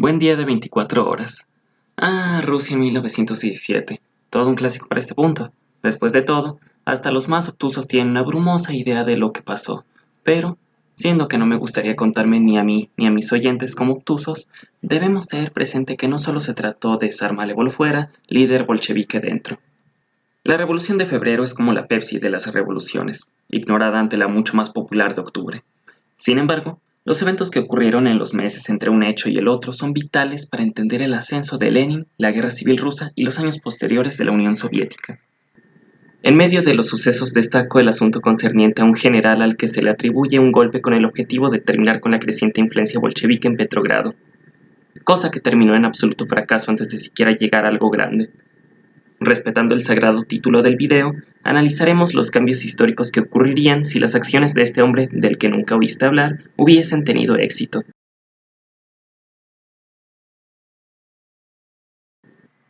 Buen día de 24 horas. Rusia en 1917. Todo un clásico para este punto. Después de todo, hasta los más obtusos tienen una brumosa idea de lo que pasó. Pero, siendo que no me gustaría contarme ni a mí ni a mis oyentes como obtusos, debemos tener presente que no solo se trató de zar malévolo fuera, líder bolchevique dentro. La Revolución de Febrero es como la Pepsi de las revoluciones, ignorada ante la mucho más popular de octubre. Sin embargo, los eventos que ocurrieron en los meses entre un hecho y el otro son vitales para entender el ascenso de Lenin, la Guerra Civil Rusa y los años posteriores de la Unión Soviética. En medio de los sucesos destaco el asunto concerniente a un general al que se le atribuye un golpe con el objetivo de terminar con la creciente influencia bolchevique en Petrogrado, cosa que terminó en absoluto fracaso antes de siquiera llegar a algo grande. Respetando el sagrado título del video, analizaremos los cambios históricos que ocurrirían si las acciones de este hombre del que nunca oíste hablar hubiesen tenido éxito.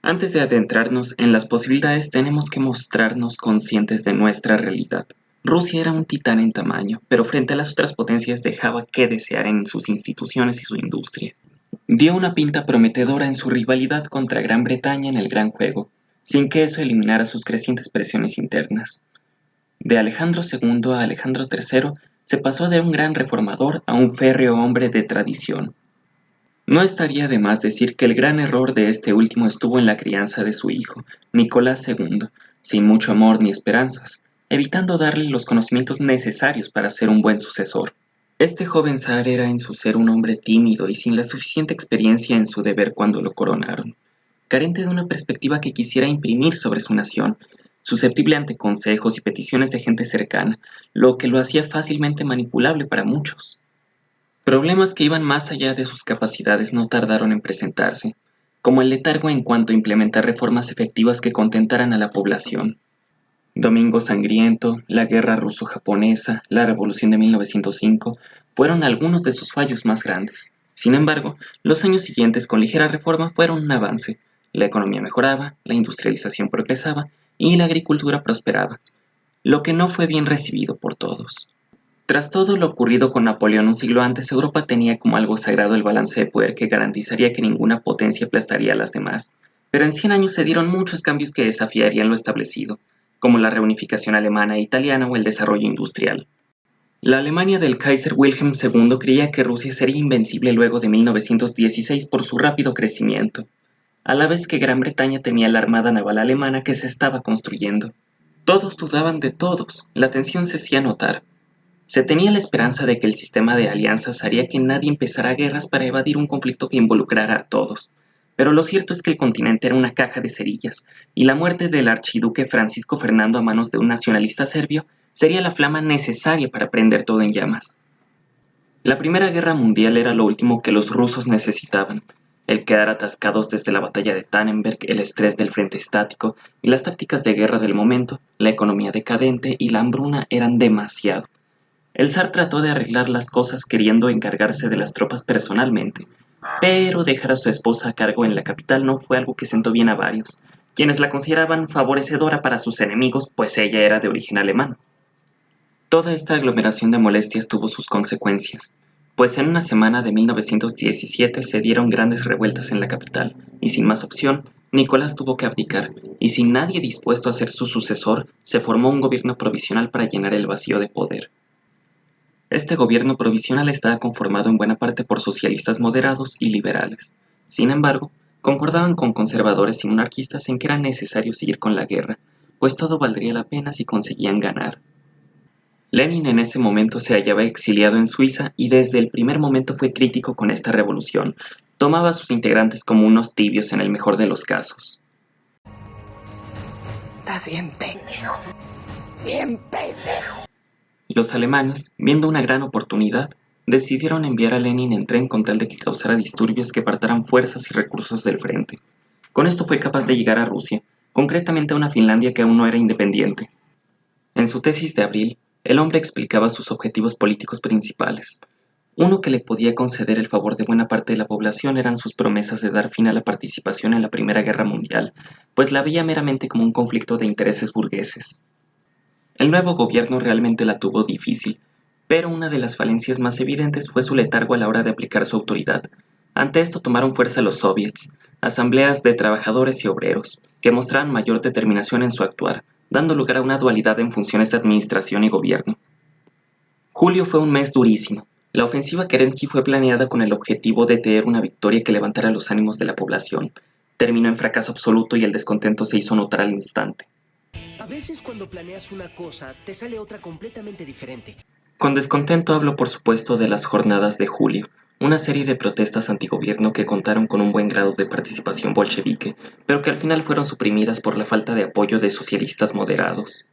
Antes de adentrarnos en las posibilidades, tenemos que mostrarnos conscientes de nuestra realidad. Rusia era un titán en tamaño, pero frente a las otras potencias dejaba que desear en sus instituciones y su industria. Dio una pinta prometedora en su rivalidad contra Gran Bretaña en el Gran Juego, sin que eso eliminara sus crecientes presiones internas. De Alejandro II a Alejandro III se pasó de un gran reformador a un férreo hombre de tradición. No estaría de más decir que el gran error de este último estuvo en la crianza de su hijo, Nicolás II, sin mucho amor ni esperanzas, evitando darle los conocimientos necesarios para ser un buen sucesor. Este joven zar era en su ser un hombre tímido y sin la suficiente experiencia en su deber cuando lo coronaron, carente de una perspectiva que quisiera imprimir sobre su nación, susceptible ante consejos y peticiones de gente cercana, lo que lo hacía fácilmente manipulable para muchos. Problemas que iban más allá de sus capacidades no tardaron en presentarse, como el letargo en cuanto a implementar reformas efectivas que contentaran a la población. Domingo Sangriento, la Guerra Ruso-Japonesa, la Revolución de 1905 fueron algunos de sus fallos más grandes. Sin embargo, los años siguientes con ligera reforma fueron un avance. La economía mejoraba, la industrialización progresaba y la agricultura prosperaba, lo que no fue bien recibido por todos. Tras todo lo ocurrido con Napoleón un siglo antes, Europa tenía como algo sagrado el balance de poder que garantizaría que ninguna potencia aplastaría a las demás. Pero en 100 años se dieron muchos cambios que desafiarían lo establecido, como la reunificación alemana e italiana o el desarrollo industrial. La Alemania del Kaiser Wilhelm II creía que Rusia sería invencible luego de 1916 por su rápido crecimiento, a la vez que Gran Bretaña tenía la armada naval alemana que se estaba construyendo. Todos dudaban de todos, la tensión se hacía notar. Se tenía la esperanza de que el sistema de alianzas haría que nadie empezara guerras para evadir un conflicto que involucrara a todos. Pero lo cierto es que el continente era una caja de cerillas, y la muerte del archiduque Francisco Fernando a manos de un nacionalista serbio sería la flama necesaria para prender todo en llamas. La Primera Guerra Mundial era lo último que los rusos necesitaban. El quedar atascados desde la batalla de Tannenberg, el estrés del frente estático y las tácticas de guerra del momento, la economía decadente y la hambruna eran demasiado. El zar trató de arreglar las cosas queriendo encargarse de las tropas personalmente, pero dejar a su esposa a cargo en la capital no fue algo que sentó bien a varios, quienes la consideraban favorecedora para sus enemigos, pues ella era de origen alemán. Toda esta aglomeración de molestias tuvo sus consecuencias, pues en una semana de 1917 se dieron grandes revueltas en la capital, y sin más opción, Nicolás tuvo que abdicar, y sin nadie dispuesto a ser su sucesor, se formó un gobierno provisional para llenar el vacío de poder. Este gobierno provisional estaba conformado en buena parte por socialistas moderados y liberales. Sin embargo, concordaban con conservadores y monarquistas en que era necesario seguir con la guerra, pues todo valdría la pena si conseguían ganar. Lenin en ese momento se hallaba exiliado en Suiza y desde el primer momento fue crítico con esta revolución. Tomaba a sus integrantes como unos tibios en el mejor de los casos. Estás bien pendejo. Bien pendejo. Los alemanes, viendo una gran oportunidad, decidieron enviar a Lenin en tren con tal de que causara disturbios que apartaran fuerzas y recursos del frente. Con esto fue capaz de llegar a Rusia, concretamente a una Finlandia que aún no era independiente. En su tesis de abril, el hombre explicaba sus objetivos políticos principales. Uno que le podía conceder el favor de buena parte de la población eran sus promesas de dar fin a la participación en la Primera Guerra Mundial, pues la veía meramente como un conflicto de intereses burgueses. El nuevo gobierno realmente la tuvo difícil, pero una de las falencias más evidentes fue su letargo a la hora de aplicar su autoridad. Ante esto tomaron fuerza los soviets, asambleas de trabajadores y obreros, que mostraban mayor determinación en su actuar, dando lugar a una dualidad en funciones de administración y gobierno. Julio fue un mes durísimo. La ofensiva Kerensky fue planeada con el objetivo de tener una victoria que levantara los ánimos de la población. Terminó en fracaso absoluto y el descontento se hizo notar al instante. A veces cuando planeas una cosa, te sale otra completamente diferente. Con descontento hablo por supuesto de las jornadas de julio, una serie de protestas antigobierno que contaron con un buen grado de participación bolchevique, pero que al final fueron suprimidas por la falta de apoyo de socialistas moderados.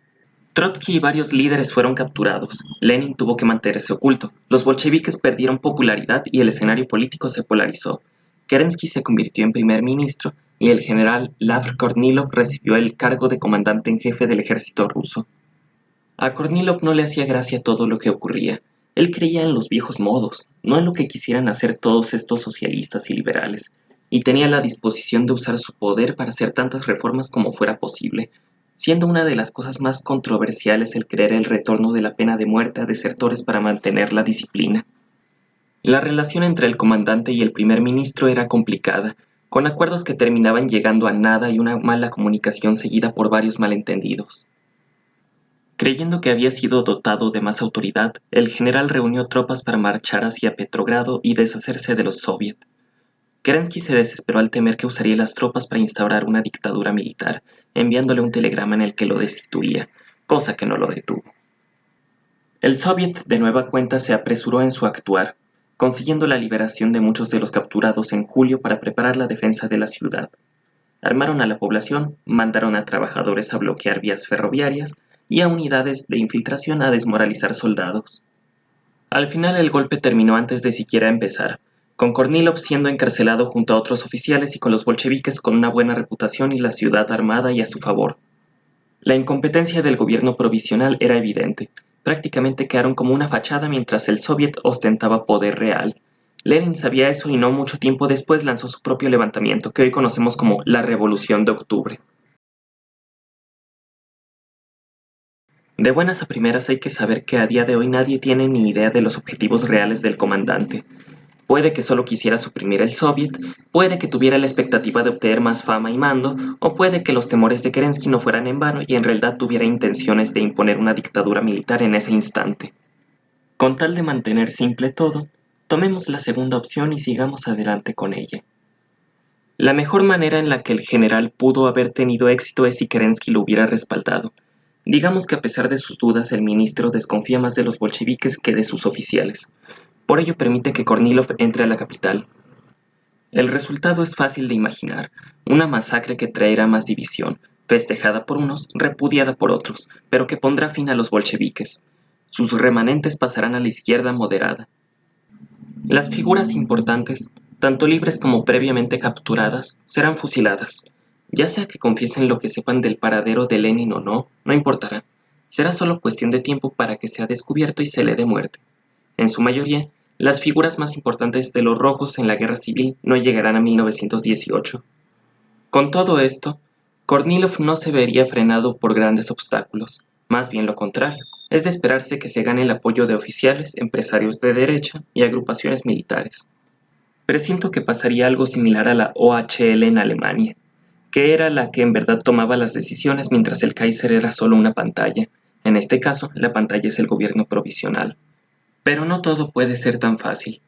Trotsky y varios líderes fueron capturados. Lenin tuvo que mantenerse oculto. Los bolcheviques perdieron popularidad y el escenario político se polarizó. Kerensky se convirtió en primer ministro y el general Lav Kornilov recibió el cargo de comandante en jefe del ejército ruso. A Kornilov no le hacía gracia todo lo que ocurría. Él creía en los viejos modos, no en lo que quisieran hacer todos estos socialistas y liberales, y tenía la disposición de usar su poder para hacer tantas reformas como fuera posible, siendo una de las cosas más controversiales el creer el retorno de la pena de muerte a desertores para mantener la disciplina. La relación entre el comandante y el primer ministro era complicada, con acuerdos que terminaban llegando a nada y una mala comunicación seguida por varios malentendidos. Creyendo que había sido dotado de más autoridad, el general reunió tropas para marchar hacia Petrogrado y deshacerse de los soviets. Kerensky se desesperó al temer que usaría las tropas para instaurar una dictadura militar, enviándole un telegrama en el que lo destituía, cosa que no lo detuvo. El soviet de nueva cuenta se apresuró en su actuar, consiguiendo la liberación de muchos de los capturados en julio para preparar la defensa de la ciudad. Armaron a la población, mandaron a trabajadores a bloquear vías ferroviarias y a unidades de infiltración a desmoralizar soldados. Al final el golpe terminó antes de siquiera empezar, con Kornilov siendo encarcelado junto a otros oficiales y con los bolcheviques con una buena reputación y la ciudad armada y a su favor. La incompetencia del gobierno provisional era evidente. Prácticamente quedaron como una fachada mientras el soviet ostentaba poder real. Lenin sabía eso y no mucho tiempo después lanzó su propio levantamiento, que hoy conocemos como la Revolución de Octubre. De buenas a primeras hay que saber que a día de hoy nadie tiene ni idea de los objetivos reales del comandante. Puede que solo quisiera suprimir el soviet, puede que tuviera la expectativa de obtener más fama y mando, o puede que los temores de Kerensky no fueran en vano y en realidad tuviera intenciones de imponer una dictadura militar en ese instante. Con tal de mantener simple todo, tomemos la segunda opción y sigamos adelante con ella. La mejor manera en la que el general pudo haber tenido éxito es si Kerensky lo hubiera respaldado. Digamos que a pesar de sus dudas el ministro desconfía más de los bolcheviques que de sus oficiales. Por ello permite que Kornilov entre a la capital. El resultado es fácil de imaginar, una masacre que traerá más división, festejada por unos, repudiada por otros, pero que pondrá fin a los bolcheviques. Sus remanentes pasarán a la izquierda moderada. Las figuras importantes, tanto libres como previamente capturadas, serán fusiladas. Ya sea que confiesen lo que sepan del paradero de Lenin o no, no importará. Será solo cuestión de tiempo para que sea descubierto y se le dé muerte. En su mayoría, las figuras más importantes de los rojos en la guerra civil no llegarán a 1918. Con todo esto, Kornilov no se vería frenado por grandes obstáculos, más bien lo contrario. Es de esperarse que se gane el apoyo de oficiales, empresarios de derecha y agrupaciones militares. Presiento que pasaría algo similar a la OHL en Alemania, que era la que en verdad tomaba las decisiones mientras el Kaiser era solo una pantalla. En este caso, la pantalla es el gobierno provisional. Pero no todo puede ser tan fácil.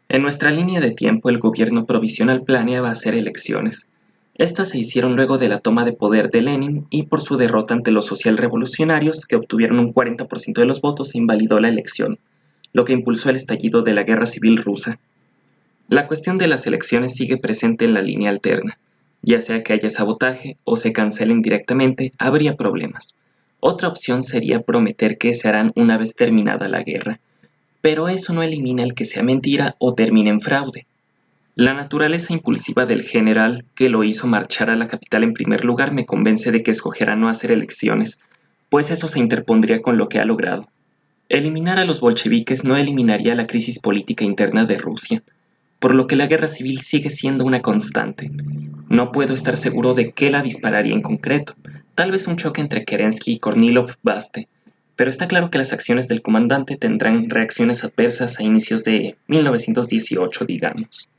En nuestra línea de tiempo, el gobierno provisional planeaba hacer elecciones. Estas se hicieron luego de la toma de poder de Lenin y por su derrota ante los socialrevolucionarios, que obtuvieron un 40% de los votos e invalidó la elección, lo que impulsó el estallido de la Guerra Civil Rusa. La cuestión de las elecciones sigue presente en la línea alterna. Ya sea que haya sabotaje o se cancelen directamente, habría problemas. Otra opción sería prometer que se harán una vez terminada la guerra, pero eso no elimina el que sea mentira o termine en fraude. La naturaleza impulsiva del general que lo hizo marchar a la capital en primer lugar me convence de que escogerá no hacer elecciones, pues eso se interpondría con lo que ha logrado. Eliminar a los bolcheviques no eliminaría la crisis política interna de Rusia, por lo que la guerra civil sigue siendo una constante. No puedo estar seguro de qué la dispararía en concreto. Tal vez un choque entre Kerensky y Kornilov baste, pero está claro que las acciones del comandante tendrán reacciones adversas a inicios de 1918, digamos.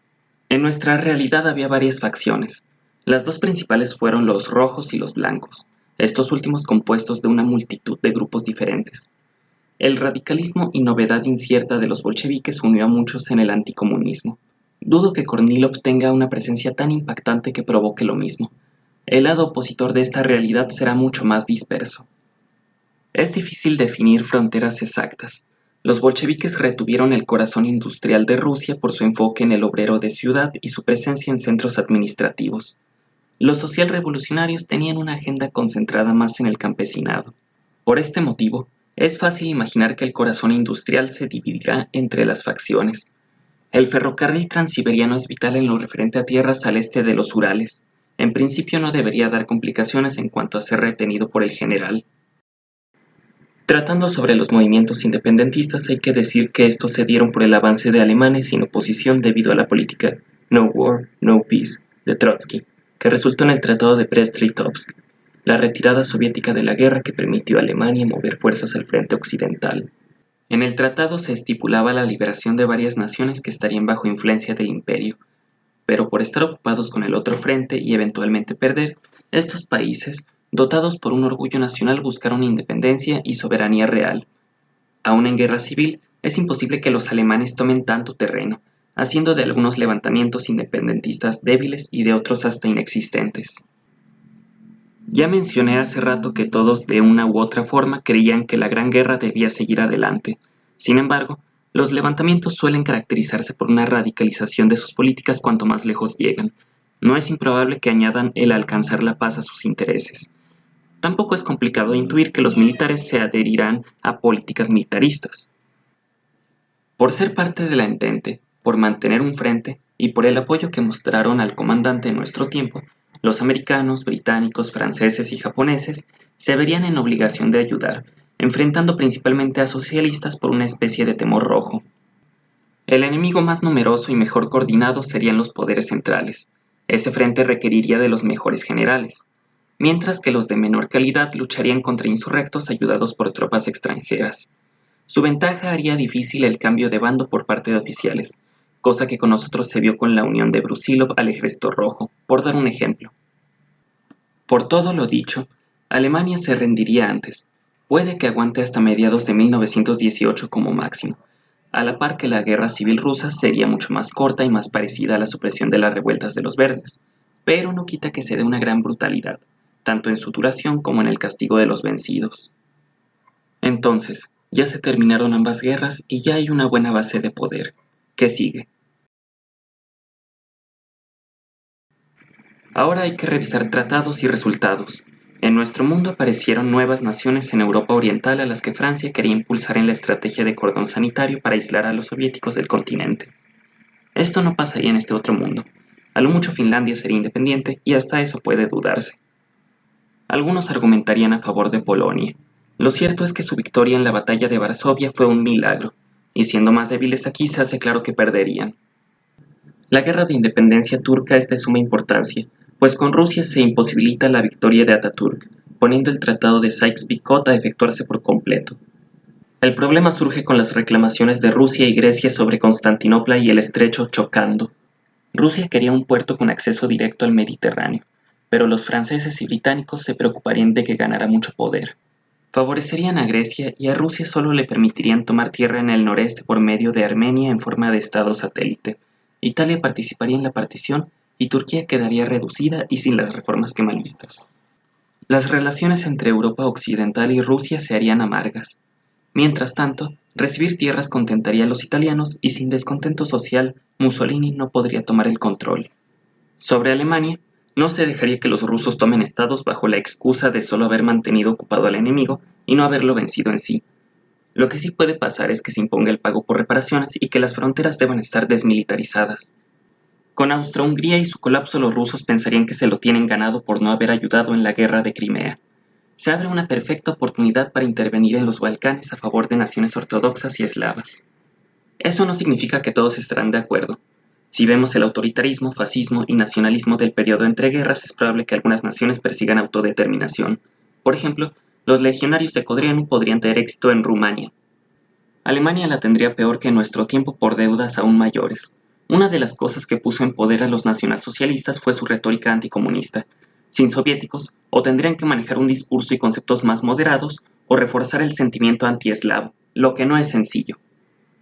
En nuestra realidad había varias facciones. Las dos principales fueron los rojos y los blancos, estos últimos compuestos de una multitud de grupos diferentes. El radicalismo y novedad incierta de los bolcheviques unió a muchos en el anticomunismo. Dudo que Kornilov tenga una presencia tan impactante que provoque lo mismo. El lado opositor de esta realidad será mucho más disperso. Es difícil definir fronteras exactas. Los bolcheviques retuvieron el corazón industrial de Rusia por su enfoque en el obrero de ciudad y su presencia en centros administrativos. Los socialrevolucionarios tenían una agenda concentrada más en el campesinado. Por este motivo, es fácil imaginar que el corazón industrial se dividirá entre las facciones. El ferrocarril transiberiano es vital en lo referente a tierras al este de los Urales. En principio no debería dar complicaciones en cuanto a ser retenido por el general. Tratando sobre los movimientos independentistas, hay que decir que estos se dieron por el avance de alemanes sin oposición debido a la política "No War, No Peace" de Trotsky, que resultó en el Tratado de Brest-Litovsk, la retirada soviética de la guerra que permitió a Alemania mover fuerzas al frente occidental. En el tratado se estipulaba la liberación de varias naciones que estarían bajo influencia del imperio, pero por estar ocupados con el otro frente y eventualmente perder, estos países, dotados por un orgullo nacional, buscaron independencia y soberanía real. Aún en guerra civil, es imposible que los alemanes tomen tanto terreno, haciendo de algunos levantamientos independentistas débiles y de otros hasta inexistentes. Ya mencioné hace rato que todos de una u otra forma creían que la Gran Guerra debía seguir adelante. Sin embargo, los levantamientos suelen caracterizarse por una radicalización de sus políticas cuanto más lejos llegan. No es improbable que añadan el alcanzar la paz a sus intereses. Tampoco es complicado intuir que los militares se adherirán a políticas militaristas. Por ser parte de la Entente, por mantener un frente y por el apoyo que mostraron al comandante en nuestro tiempo, los americanos, británicos, franceses y japoneses se verían en obligación de ayudar, enfrentando principalmente a socialistas por una especie de temor rojo. El enemigo más numeroso y mejor coordinado serían los poderes centrales. Ese frente requeriría de los mejores generales, mientras que los de menor calidad lucharían contra insurrectos ayudados por tropas extranjeras. Su ventaja haría difícil el cambio de bando por parte de oficiales, cosa que con nosotros se vio con la unión de Brusilov al Ejército Rojo, por dar un ejemplo. Por todo lo dicho, Alemania se rendiría antes. Puede que aguante hasta mediados de 1918 como máximo, a la par que la guerra civil rusa sería mucho más corta y más parecida a la supresión de las revueltas de los verdes, pero no quita que se dé una gran brutalidad, tanto en su duración como en el castigo de los vencidos. Entonces, ya se terminaron ambas guerras y ya hay una buena base de poder. ¿Qué sigue? Ahora hay que revisar tratados y resultados. En nuestro mundo aparecieron nuevas naciones en Europa Oriental a las que Francia quería impulsar en la estrategia de cordón sanitario para aislar a los soviéticos del continente. Esto no pasaría en este otro mundo. A lo mucho Finlandia sería independiente y hasta eso puede dudarse. Algunos argumentarían a favor de Polonia. Lo cierto es que su victoria en la batalla de Varsovia fue un milagro, y siendo más débiles aquí se hace claro que perderían. La guerra de independencia turca es de suma importancia, pues con Rusia se imposibilita la victoria de Ataturk, poniendo el Tratado de Sykes-Picot a efectuarse por completo. El problema surge con las reclamaciones de Rusia y Grecia sobre Constantinopla y el estrecho chocando. Rusia quería un puerto con acceso directo al Mediterráneo, pero los franceses y británicos se preocuparían de que ganara mucho poder. Favorecerían a Grecia y a Rusia solo le permitirían tomar tierra en el noreste por medio de Armenia en forma de estado satélite. Italia participaría en la partición y Turquía quedaría reducida y sin las reformas kemalistas. Las relaciones entre Europa Occidental y Rusia se harían amargas. Mientras tanto, recibir tierras contentaría a los italianos y sin descontento social, Mussolini no podría tomar el control. Sobre Alemania, no se dejaría que los rusos tomen estados bajo la excusa de solo haber mantenido ocupado al enemigo y no haberlo vencido en sí. Lo que sí puede pasar es que se imponga el pago por reparaciones y que las fronteras deban estar desmilitarizadas. Con Austro-Hungría y su colapso los rusos pensarían que se lo tienen ganado por no haber ayudado en la guerra de Crimea. Se abre una perfecta oportunidad para intervenir en los Balcanes a favor de naciones ortodoxas y eslavas. Eso no significa que todos estarán de acuerdo. Si vemos el autoritarismo, fascismo y nacionalismo del periodo entre guerras, es probable que algunas naciones persigan autodeterminación. Por ejemplo, los legionarios de Codreanu podrían tener éxito en Rumania. Alemania la tendría peor que en nuestro tiempo por deudas aún mayores. Una de las cosas que puso en poder a los nacionalsocialistas fue su retórica anticomunista. Sin soviéticos, o tendrían que manejar un discurso y conceptos más moderados, o reforzar el sentimiento antieslavo, lo que no es sencillo.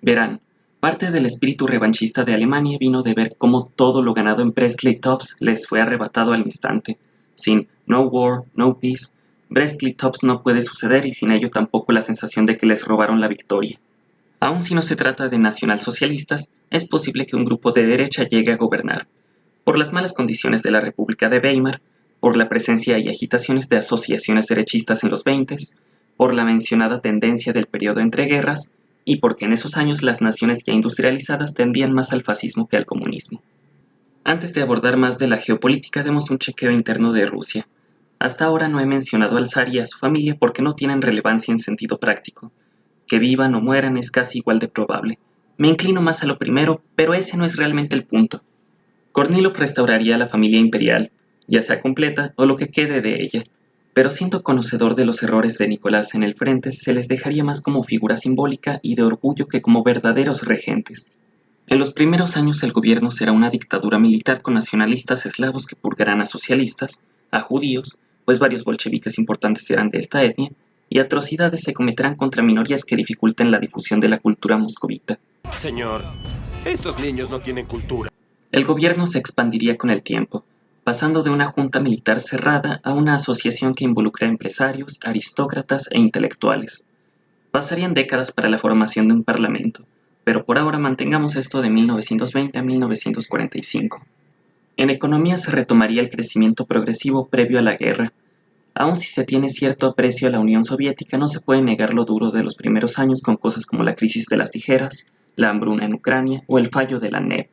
Verán, parte del espíritu revanchista de Alemania vino de ver cómo todo lo ganado en Brest-Litovsk les fue arrebatado al instante. Sin no war, no peace, Brest-Litovsk no puede suceder y sin ello tampoco la sensación de que les robaron la victoria. Aun si no se trata de nacionalsocialistas, es posible que un grupo de derecha llegue a gobernar. Por las malas condiciones de la República de Weimar, por la presencia y agitaciones de asociaciones derechistas en los 20, por la mencionada tendencia del periodo entre guerras, y porque en esos años las naciones ya industrializadas tendían más al fascismo que al comunismo. Antes de abordar más de la geopolítica, demos un chequeo interno de Rusia. Hasta ahora no he mencionado al zar y a su familia porque no tienen relevancia en sentido práctico. Que vivan o mueran es casi igual de probable. Me inclino más a lo primero, pero ese no es realmente el punto. Kornilov restauraría a la familia imperial, ya sea completa o lo que quede de ella, pero siendo conocedor de los errores de Nicolás en el frente, se les dejaría más como figura simbólica y de orgullo que como verdaderos regentes. En los primeros años el gobierno será una dictadura militar con nacionalistas eslavos que purgarán a socialistas, a judíos, pues varios bolcheviques importantes serán de esta etnia, y atrocidades se cometerán contra minorías que dificulten la difusión de la cultura moscovita. Señor, estos niños no tienen cultura. El gobierno se expandiría con el tiempo, pasando de una junta militar cerrada a una asociación que involucra a empresarios, aristócratas e intelectuales. Pasarían décadas para la formación de un parlamento, pero por ahora mantengamos esto de 1920 a 1945. En economía se retomaría el crecimiento progresivo previo a la guerra. Aun si se tiene cierto aprecio a la Unión Soviética, no se puede negar lo duro de los primeros años con cosas como la crisis de las tijeras, la hambruna en Ucrania o el fallo de la NEP.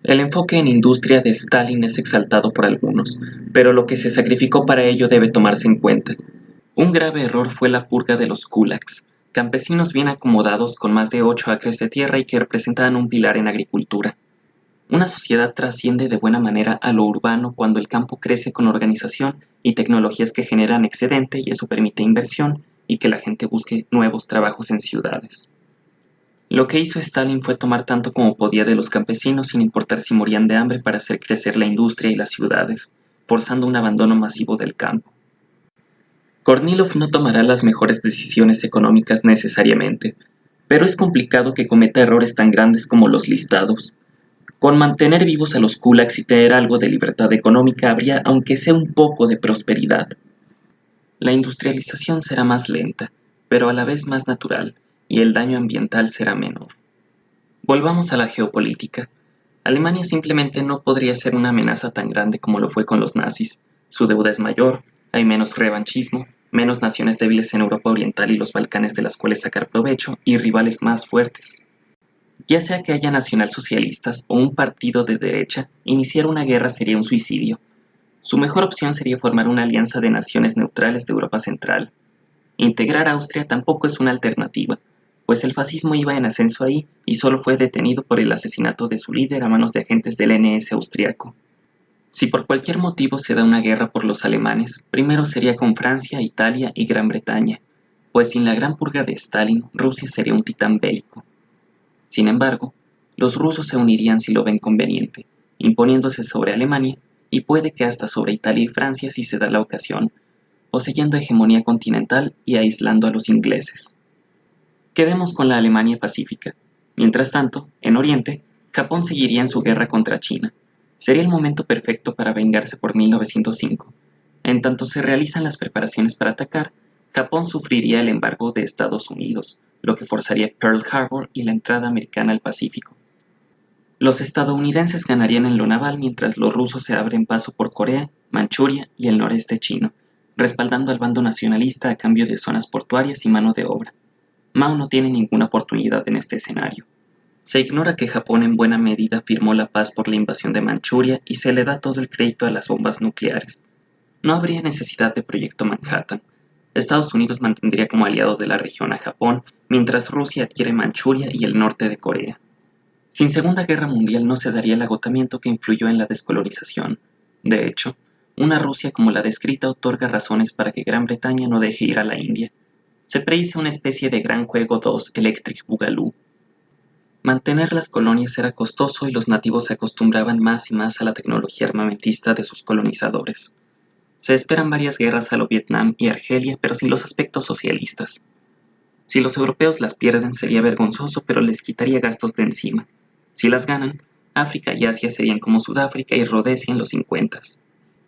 El enfoque en industria de Stalin es exaltado por algunos, pero lo que se sacrificó para ello debe tomarse en cuenta. Un grave error fue la purga de los kulaks, campesinos bien acomodados con más de 8 acres de tierra y que representaban un pilar en agricultura. Una sociedad trasciende de buena manera a lo urbano cuando el campo crece con organización y tecnologías que generan excedente y eso permite inversión y que la gente busque nuevos trabajos en ciudades. Lo que hizo Stalin fue tomar tanto como podía de los campesinos sin importar si morían de hambre para hacer crecer la industria y las ciudades, forzando un abandono masivo del campo. Kornilov no tomará las mejores decisiones económicas necesariamente, pero es complicado que cometa errores tan grandes como los listados. Con mantener vivos a los kulaks y tener algo de libertad económica habría, aunque sea un poco de prosperidad. La industrialización será más lenta, pero a la vez más natural, y el daño ambiental será menor. Volvamos a la geopolítica. Alemania simplemente no podría ser una amenaza tan grande como lo fue con los nazis. Su deuda es mayor, hay menos revanchismo, menos naciones débiles en Europa Oriental y los Balcanes de las cuales sacar provecho, y rivales más fuertes. Ya sea que haya nacionalsocialistas o un partido de derecha, iniciar una guerra sería un suicidio. Su mejor opción sería formar una alianza de naciones neutrales de Europa Central. Integrar a Austria tampoco es una alternativa, pues el fascismo iba en ascenso ahí y solo fue detenido por el asesinato de su líder a manos de agentes del NS austriaco. Si por cualquier motivo se da una guerra por los alemanes, primero sería con Francia, Italia y Gran Bretaña, pues sin la gran purga de Stalin, Rusia sería un titán bélico. Sin embargo, los rusos se unirían si lo ven conveniente, imponiéndose sobre Alemania y puede que hasta sobre Italia y Francia si se da la ocasión, poseyendo hegemonía continental y aislando a los ingleses. Quedemos con la Alemania pacífica. Mientras tanto, en Oriente, Japón seguiría en su guerra contra China. Sería el momento perfecto para vengarse por 1905. En tanto se realizan las preparaciones para atacar, Japón sufriría el embargo de Estados Unidos, lo que forzaría Pearl Harbor y la entrada americana al Pacífico. Los estadounidenses ganarían en lo naval mientras los rusos se abren paso por Corea, Manchuria y el noreste chino, respaldando al bando nacionalista a cambio de zonas portuarias y mano de obra. Mao no tiene ninguna oportunidad en este escenario. Se ignora que Japón en buena medida firmó la paz por la invasión de Manchuria y se le da todo el crédito a las bombas nucleares. No habría necesidad de Proyecto Manhattan. Estados Unidos mantendría como aliado de la región a Japón, mientras Rusia adquiere Manchuria y el norte de Corea. Sin Segunda Guerra Mundial no se daría el agotamiento que influyó en la descolonización. De hecho, una Rusia como la descrita otorga razones para que Gran Bretaña no deje ir a la India. Se predice una especie de Gran Juego 2 Electric Boogaloo. Mantener las colonias era costoso y los nativos se acostumbraban más y más a la tecnología armamentista de sus colonizadores. Se esperan varias guerras a lo Vietnam y Argelia, pero sin los aspectos socialistas. Si los europeos las pierden sería vergonzoso, pero les quitaría gastos de encima. Si las ganan, África y Asia serían como Sudáfrica y Rodesia en los 50.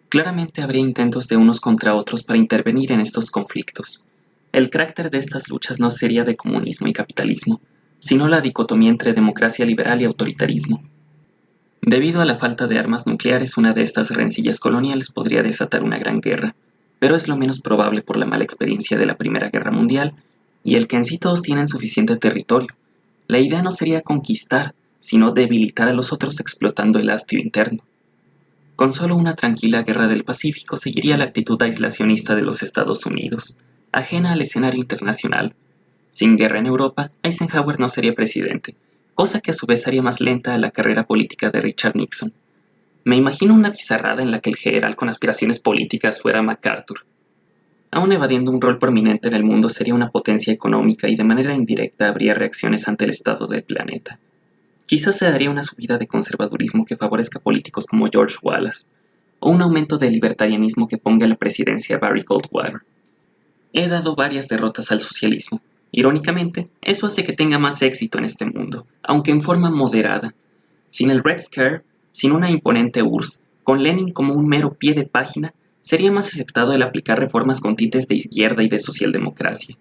Claramente habría intentos de unos contra otros para intervenir en estos conflictos. El carácter de estas luchas no sería de comunismo y capitalismo, sino la dicotomía entre democracia liberal y autoritarismo. Debido a la falta de armas nucleares, una de estas rencillas coloniales podría desatar una gran guerra, pero es lo menos probable por la mala experiencia de la Primera Guerra Mundial y el que en sí todos tienen suficiente territorio. La idea no sería conquistar, sino debilitar a los otros explotando el hastio interno. Con solo una tranquila guerra del Pacífico seguiría la actitud aislacionista de los Estados Unidos, ajena al escenario internacional. Sin guerra en Europa, Eisenhower no sería presidente, cosa que a su vez haría más lenta la carrera política de Richard Nixon. Me imagino una bizarrada en la que el general con aspiraciones políticas fuera MacArthur. Aún evadiendo un rol prominente en el mundo, sería una potencia económica y de manera indirecta habría reacciones ante el estado del planeta. Quizás se daría una subida de conservadurismo que favorezca políticos como George Wallace, o un aumento de libertarianismo que ponga en la presidencia a Barry Goldwater. He dado varias derrotas al socialismo. Irónicamente, eso hace que tenga más éxito en este mundo, aunque en forma moderada. Sin el Red Scare, sin una imponente URSS, con Lenin como un mero pie de página, sería más aceptado el aplicar reformas con tintes de izquierda y de socialdemocracia.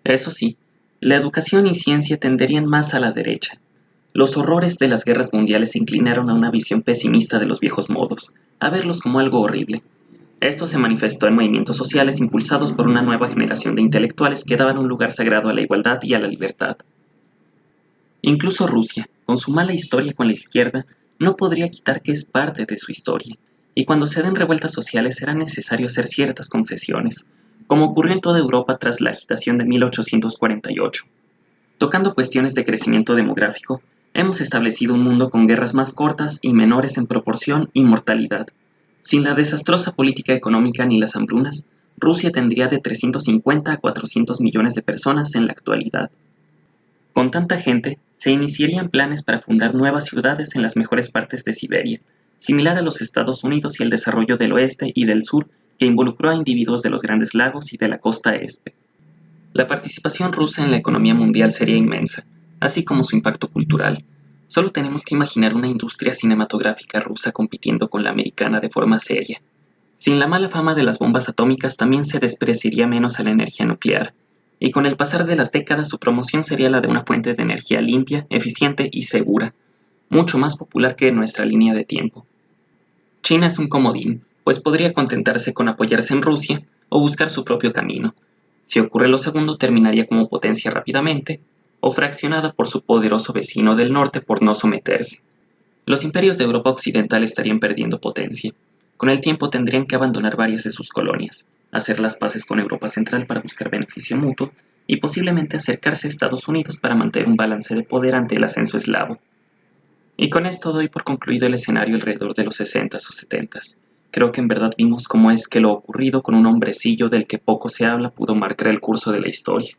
Eso sí, la educación y ciencia tenderían más a la derecha. Los horrores de las guerras mundiales se inclinaron a una visión pesimista de los viejos modos, a verlos como algo horrible. Esto se manifestó en movimientos sociales impulsados por una nueva generación de intelectuales que daban un lugar sagrado a la igualdad y a la libertad. Incluso Rusia, con su mala historia con la izquierda, no podría quitar que es parte de su historia, y cuando se den revueltas sociales será necesario hacer ciertas concesiones, como ocurrió en toda Europa tras la agitación de 1848. Tocando cuestiones de crecimiento demográfico, hemos establecido un mundo con guerras más cortas y menores en proporción y mortalidad. Sin la desastrosa política económica ni las hambrunas, Rusia tendría de 350 a 400 millones de personas en la actualidad. Con tanta gente, se iniciarían planes para fundar nuevas ciudades en las mejores partes de Siberia, similar a los Estados Unidos y el desarrollo del oeste y del sur que involucró a individuos de los grandes lagos y de la costa este. La participación rusa en la economía mundial sería inmensa, así como su impacto cultural. Solo tenemos que imaginar una industria cinematográfica rusa compitiendo con la americana de forma seria. Sin la mala fama de las bombas atómicas también se despreciaría menos a la energía nuclear, y con el pasar de las décadas su promoción sería la de una fuente de energía limpia, eficiente y segura, mucho más popular que nuestra línea de tiempo. China es un comodín, pues podría contentarse con apoyarse en Rusia o buscar su propio camino. Si ocurre lo segundo, terminaría como potencia rápidamente, o fraccionada por su poderoso vecino del norte por no someterse. Los imperios de Europa Occidental estarían perdiendo potencia. Con el tiempo tendrían que abandonar varias de sus colonias, hacer las paces con Europa Central para buscar beneficio mutuo y posiblemente acercarse a Estados Unidos para mantener un balance de poder ante el ascenso eslavo. Y con esto doy por concluido el escenario alrededor de los 60s o 70s. Creo que en verdad vimos cómo es que lo ocurrido con un hombrecillo del que poco se habla pudo marcar el curso de la historia.